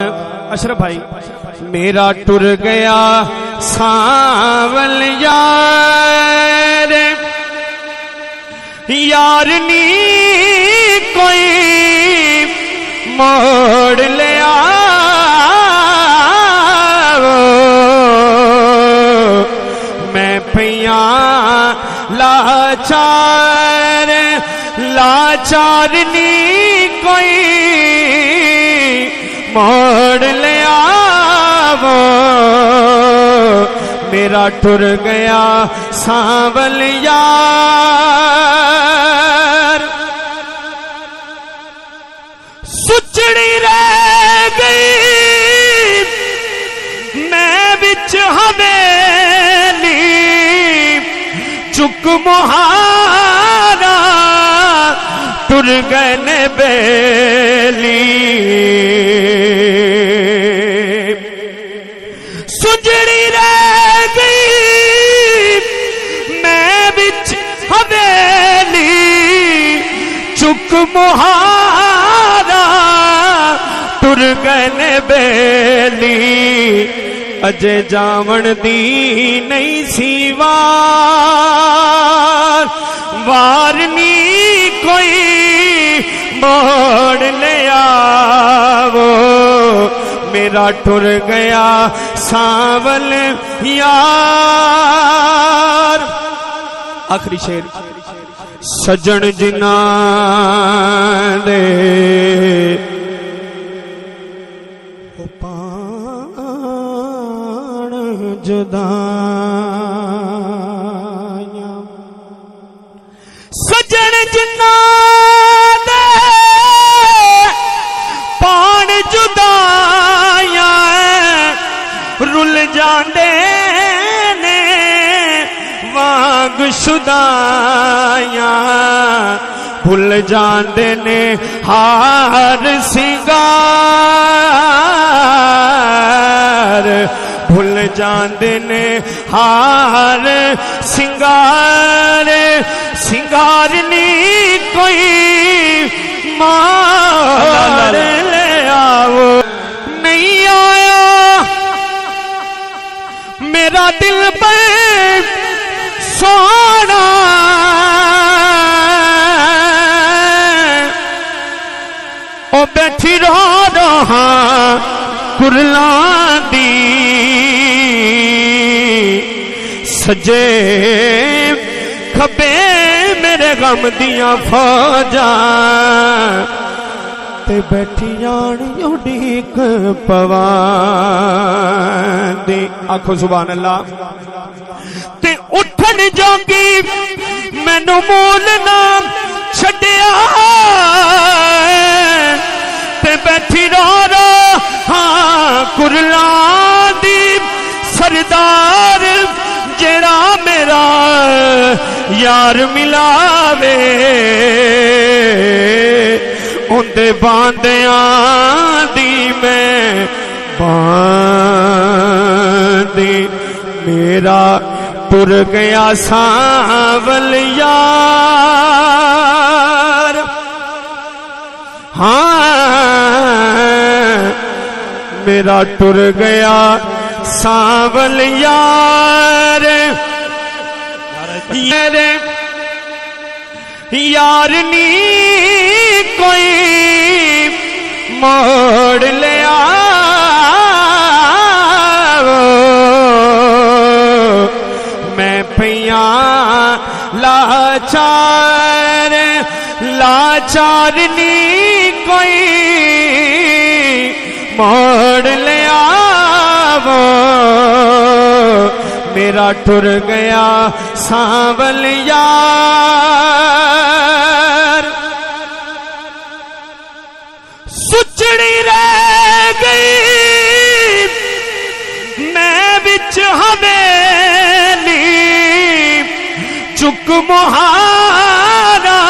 اشرف بھائی میرا ٹر گیا ساول یار یار نی کوئی موڑ لیا میں پیاں لاچار لاچار نی کوئی موڑ لیا وہ میرا ٹر گیا ساول یار سچڑی رہ گئی میں بچ حویلی چک مہارا ٹر گئے نے بیلی سجڑی رہ گئی میں بچ حویلی چک مہارا ٹر گئے نے بیلی اجے جاون دی نہیں سی وارنی کوئی موڑ لیا وہ میرا ٹر گیا ساول یار آخری شعر سجن جناں دے پان جدائیاں سجن جناں دے پان جدائیاں رل جاندے نے وانگ شدائیاں بھول جاندے نے ہار سنگار بھول جاندے نے ہار سنگار سنگار نی کوئی مار لے آؤ نہیں آیا میرا دل پر سونا او بیٹھی رو رہا کرلاں دی سجے کھبے میرے غم دیاں فوجاں تے بیٹھی جان اڈیک پوان دی آکھو سبحان اللہ تے اٹھن جوگی مینوں مول نہ چھڈیا تے بیٹھی رو رو ہاں کرلاں دی سردار جڑا میرا یار ملاوے اندے باندیاں دی میں باندی میرا ٹر گیا ساول یار ہاں میرا ٹر گیا ساول یار یار نی کوئی موڑ لیا میں پیاں لاچار لاچار نی کوئی موڑ لیا میرا ٹر گیا ساول یار سچڑی رہ گئی میں بچ حویلی چک مہارا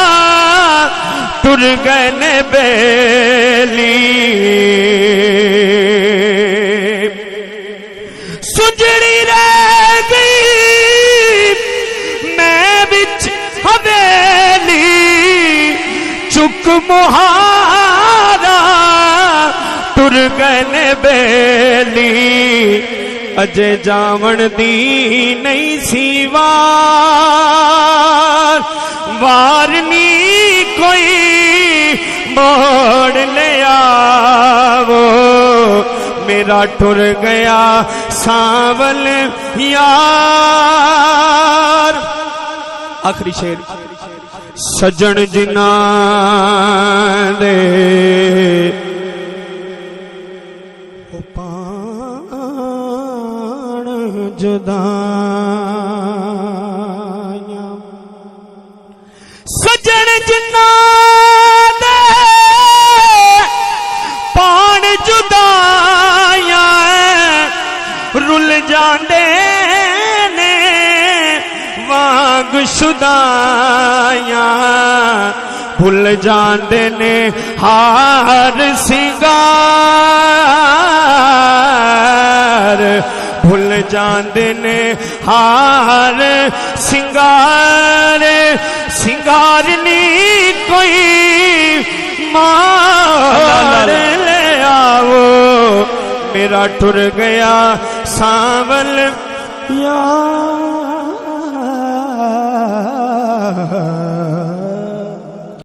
ٹر گئے نے بیلی سجڑی رہ گئی میں بچ حویلی چک مہارا ٹر گئے نے بیلی اجے جاون دی نہیں سی وارنی کوئی موڑ لے آو میرا ٹر گیا ساول یار آخری شعر سجن جنان دے پان جدائیاں سجن جنان دے پان جدائیاں رل جاندے نے واگ شدائیاں بھول جاندے نے ہار سنگار بھول جاندے نے ہار سنگار سنگار نہیں کوئی مار لے آؤ میرا ٹر گیا ساول یار